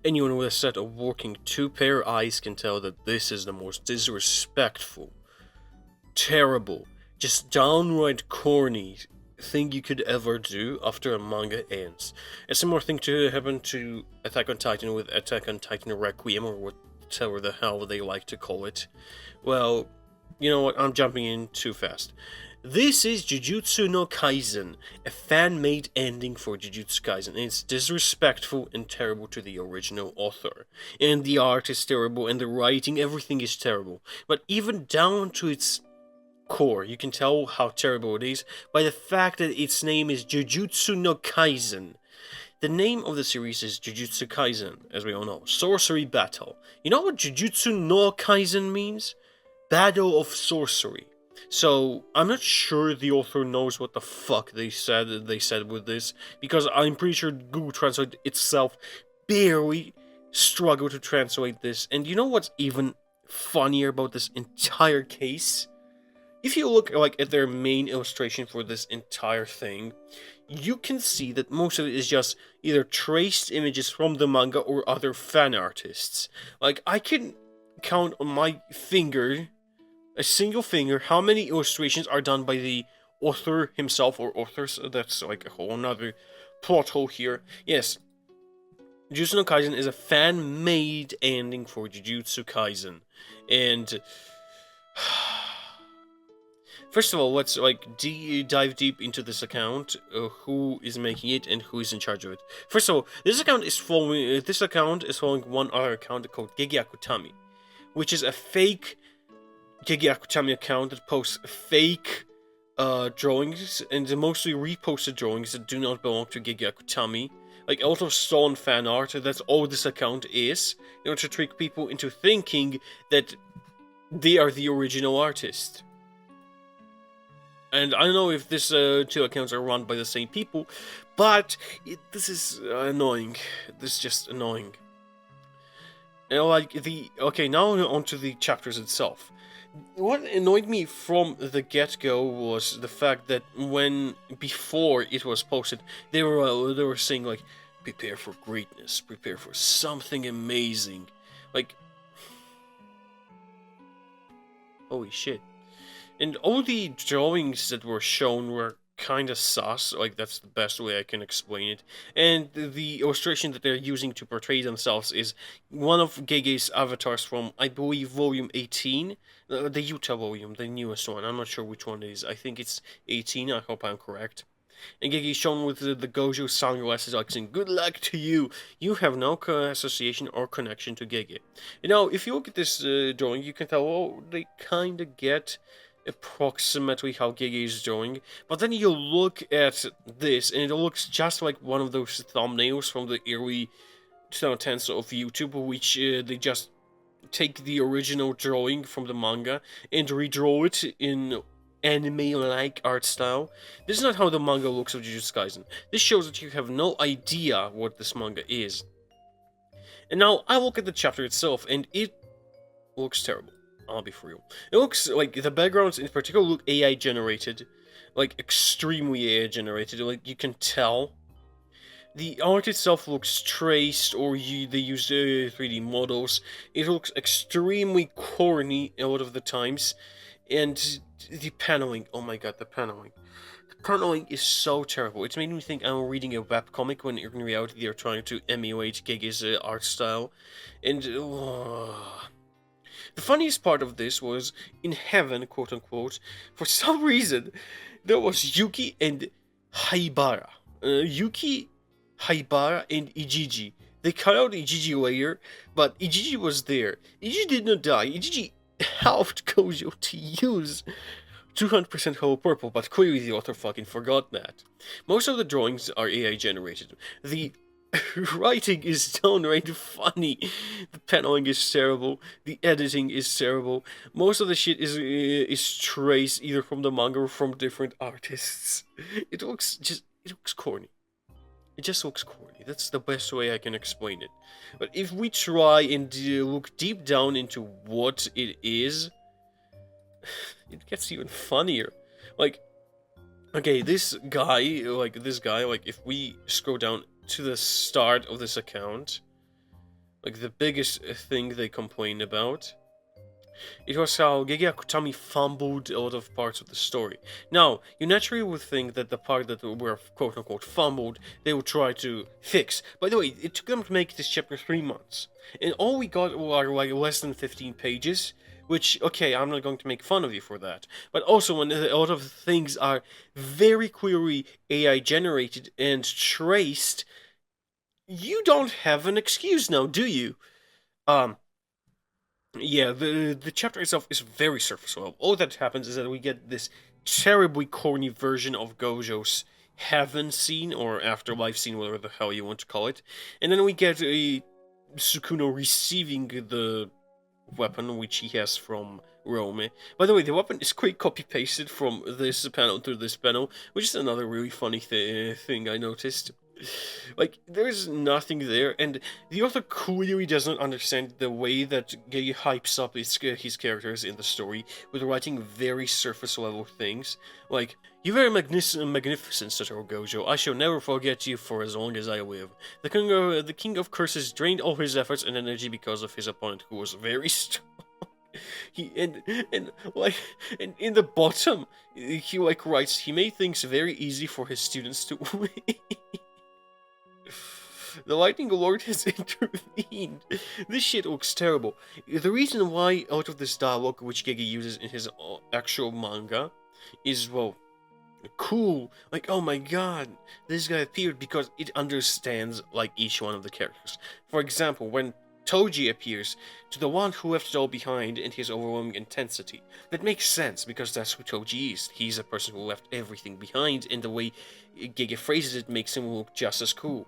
Anyone with a set of working two-pair eyes can tell that this is the most disrespectful, terrible, just downright corny thing you could ever do after a manga ends. A similar thing to happen to Attack on Titan with Attack on Titan Requiem, or whatever the hell they like to call it. Well, you know what, I'm jumping in too fast. This is Jujutsu no Kaisen, a fan-made ending for Jujutsu Kaisen, and it's disrespectful and terrible to the original author. And the art is terrible, and the writing, everything is terrible. But even down to its core, you can tell how terrible it is by the fact that its name is Jujutsu no Kaisen. The name of the series is Jujutsu Kaisen, as we all know, Sorcery Battle. You know what Jujutsu no Kaisen means? Battle of Sorcery. So, I'm not sure the author knows what the fuck they said with this, because I'm pretty sure Google Translate itself barely struggled to translate this. And you know what's even funnier about this entire case? If you look at their main illustration for this entire thing, you can see that most of it is just either traced images from the manga or other fan artists. I can count on my finger, a single finger, how many illustrations are done by the author himself or authors. That's a whole nother plot hole here. Yes, Jujutsu no Kaisen is a fan-made ending for Jujutsu Kaisen. And first of all, let's dive deep into this account, who is making it and who is in charge of it. First of all, this account is following one other account called Gege Akutami, which is a fake Gege Akutami account that posts fake drawings and mostly reposted drawings that do not belong to Gege Akutami. A lot of stolen fan art. That's all this account is, in order to trick people into thinking that they are the original artist. And I don't know if these two accounts are run by the same people, but this is annoying. This is just annoying. Now onto the chapters itself. What annoyed me from the get-go was the fact that before it was posted, they were saying prepare for greatness, prepare for something amazing, holy shit. And all the drawings that were shown were kinda sus, that's the best way I can explain it. And the illustration that they're using to portray themselves is one of Gege's avatars from, I believe, volume 18? The Utah volume, the newest one. I'm not sure which one it is. I think it's 18, I hope I'm correct. And Gege is shown with the Gojo sunglasses, saying, "Good luck to you! You have no association or connection to Gege." If you look at this drawing, you can tell, they kinda get approximately how Gege is drawing, but then you look at this and it looks just like one of those thumbnails from the early 2010s of YouTube, which they just take the original drawing from the manga and redraw it in anime-like art style. This is not how the manga looks of Jujutsu Kaisen. This shows that you have no idea what this manga is. And now I look at the chapter itself and it looks terrible. I'll be for real. It looks like the backgrounds in particular look AI generated. Extremely AI generated. You can tell. The art itself looks traced, or they used 3D models. It looks extremely corny a lot of the times. And the paneling, oh my god, the paneling. The paneling is so terrible. It's made me think I'm reading a webcomic when in reality they're trying to emulate Gege's art style. And the funniest part of this was, in heaven, quote-unquote, for some reason, there was Yuki and Haibara. Yuki, Haibara, and Ijiji. They cut out Ijiji later, but Ijiji was there. Ijiji did not die. Ijiji helped Gojo to use 200% Hollow Purple, but clearly the author fucking forgot that. Most of the drawings are AI generated. The writing is downright funny. The paneling is terrible. The editing is terrible. Most of the shit is traced either from the manga or from different artists. It looks corny. It just looks corny. That's the best way I can explain it. But if we try and look deep down into what it is, it gets even funnier. Okay, this guy, if we scroll down to the start of this account, like the biggest thing they complain about. It was how Gege Akutami fumbled a lot of parts of the story. Now, you naturally would think that the part that were quote-unquote fumbled, they would try to fix. By the way, it took them to make this chapter 3 months. And all we got were like less than 15 pages, which, okay, I'm not going to make fun of you for that. But also, when a lot of things are very clearly AI generated and traced, you don't have an excuse now, do you? Yeah, the chapter itself is very surface level. All that happens is that we get this terribly corny version of Gojo's heaven scene, or afterlife scene, whatever the hell you want to call it. And then we get a Sukuna receiving the weapon which he has from Rome. By the way, the weapon is quite copy-pasted from this panel to this panel, which is another really funny thing I noticed. Like, there's nothing there, and the author clearly doesn't understand the way that Gege hypes up his characters in the story with writing very surface-level things. Like, "You very magnificent, Satoru Gojo. I shall never forget you for as long as I live. The King of Curses drained all his efforts and energy because of his opponent, who was very strong." And in the bottom, he like writes, "He made things very easy for his students to win." The Lightning Lord has intervened. This shit looks terrible. The reason why out of this dialogue, which Gege uses in his actual manga, is, well, cool. Like, oh my god, this guy appeared, because it understands, like, each one of the characters. For example, when Toji appears, to the one who left it all behind in his overwhelming intensity. That makes sense, because that's who Toji is. He's a person who left everything behind, and the way Gege phrases it makes him look just as cool.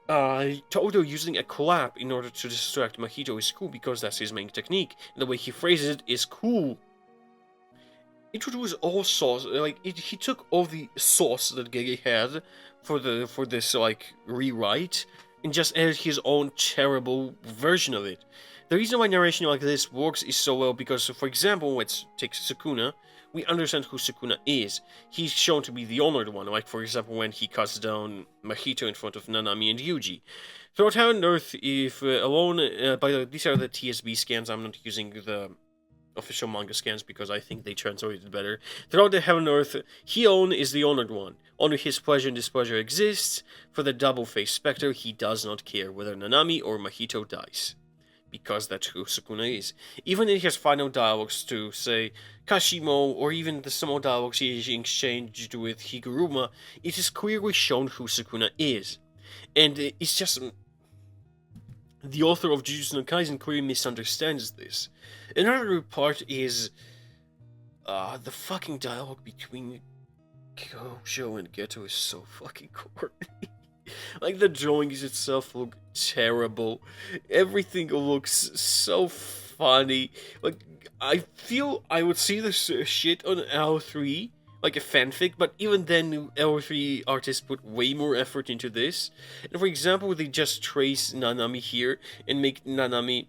Todo using a clap in order to distract Mahito is cool, because that's his main technique, and the way he phrases it is cool. Introduce all sauce, like, he took all the sauce that Gege had for this, like, rewrite, and just added his own terrible version of it. The reason why narration like this works is so well because, for example, let's take Sukuna. We understand who Sukuna is. He's shown to be the honored one, like, for example, when he cuts down Mahito in front of Nanami and Yuji. Throughout Heaven and Earth, if alone, by the way, these are the TSB scans, I'm not using the official manga scans because I think they translated better. Throughout the Heaven and Earth, he alone is the honored one. Only his pleasure and displeasure exists. For the double-faced specter, he does not care whether Nanami or Mahito dies, because that's who Sukuna is. Even in his final dialogues to, say, Kashimo, or even the small dialogues he exchanged with Higuruma, it is clearly shown who Sukuna is. And it's just... the author of Jujutsu Kaisen clearly misunderstands this. Another part is... the fucking dialogue between Gojo and Geto is so fucking corny. Like, the drawings itself look terrible. Everything looks so funny. Like, I feel I would see this shit on L3, like a fanfic, but even then, L3 artists put way more effort into this. And for example, they just trace Nanami here and make Nanami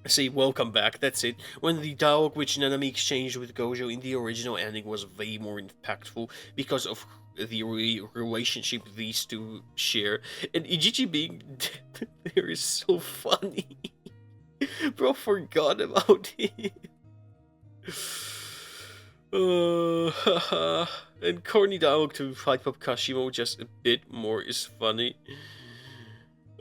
say welcome back, that's it. When the dialogue which Nanami exchanged with Gojo in the original ending was way more impactful because of the relationship these two share. And Ichichi being dead there is so funny. Bro, forgot about it. And corny dialogue to hype up Kashimo just a bit more is funny.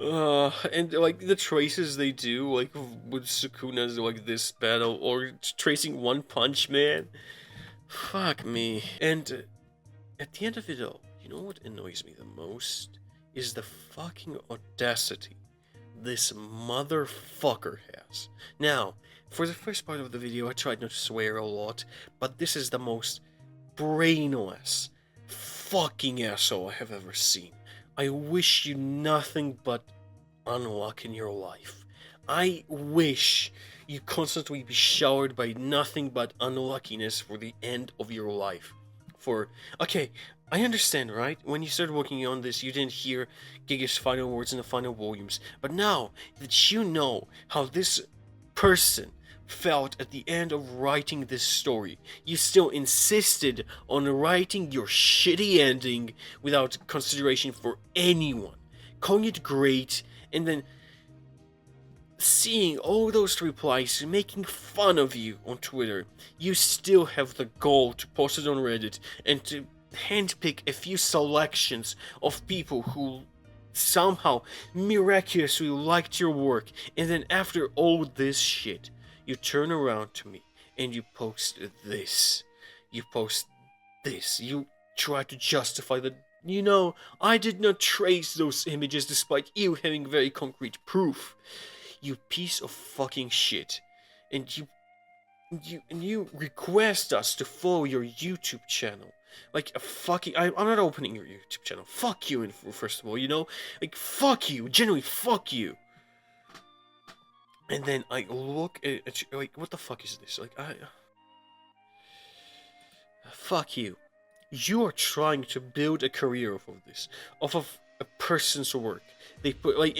And like the traces they do, like with Sukuna's like this battle, or tracing One Punch Man. Fuck me. And at the end of it all, you know what annoys me the most? Is the fucking audacity this motherfucker has. Now, for the first part of the video, I tried not to swear a lot, but this is the most brainless fucking asshole I have ever seen. I wish you nothing but unluck in your life. I wish you constantly be showered by nothing but unluckiness for the end of your life. Okay, I understand, right? When you started working on this, you didn't hear Gege's final words in the final volumes. But now that you know how this person felt at the end of writing this story, you still insisted on writing your shitty ending without consideration for anyone, calling it great, and then seeing all those replies making fun of you on Twitter, you still have the gall to post it on Reddit and to handpick a few selections of people who somehow miraculously liked your work, and then after all this shit, you turn around to me and you post this. You post this. You try to justify that, I did not trace those images despite you having very concrete proof. You piece of fucking shit. And you request us to follow your YouTube channel. Like, I'm not opening your YouTube channel. Fuck you, first of all, Like, fuck you. Genuinely, fuck you. And then I look at you, like, what the fuck is this? Like, fuck you. You are trying to build a career off of a person's work. They put, like,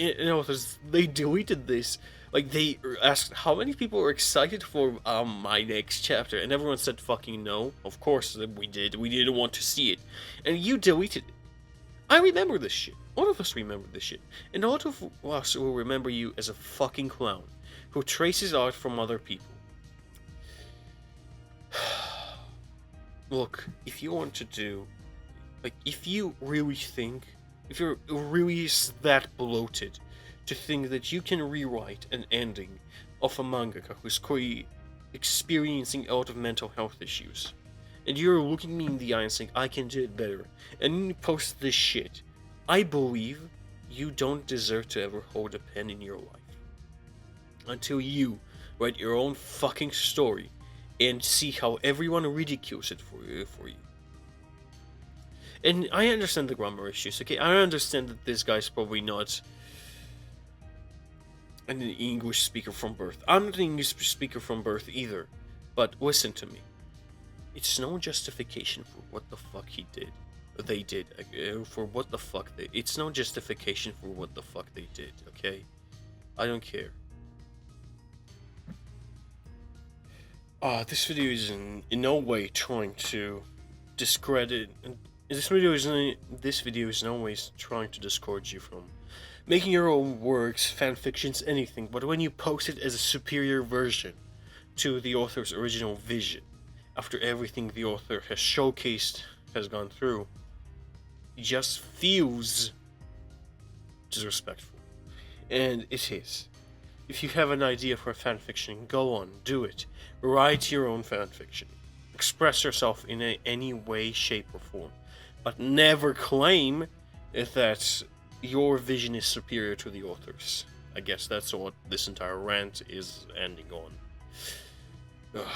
they deleted this. Like, they asked how many people are excited for my next chapter, and everyone said fucking no. Of course we did. We didn't want to see it, and you deleted it. I remember this shit. All of us remember this shit, and all of us will remember you as a fucking clown who traces art from other people. Look, if you want to do, like, if you're really that bloated to think that you can rewrite an ending of a mangaka who's experiencing a lot of mental health issues, and you're looking me in the eye and saying, I can do it better, and you post this shit, I believe you don't deserve to ever hold a pen in your life. Until you write your own fucking story and see how everyone ridicules it for you. And I understand the grammar issues, okay? I understand that this guy's probably not an English speaker from birth. I'm not an English speaker from birth either. But listen to me. It's no justification for what the fuck they did. For what the fuck it's no justification for what the fuck they did, okay? I don't care. This video is in no way trying to discredit. This video is in no way trying to discourage you from making your own works, fanfictions, anything. But when you post it as a superior version to the author's original vision, after everything the author has showcased, has gone through, it just feels disrespectful, and it is. If you have an idea for a fanfiction, go on, do it. Write your own fanfiction. Express yourself in any way, shape, or form. But never claim that your vision is superior to the author's. I guess that's what this entire rant is ending on. Ugh.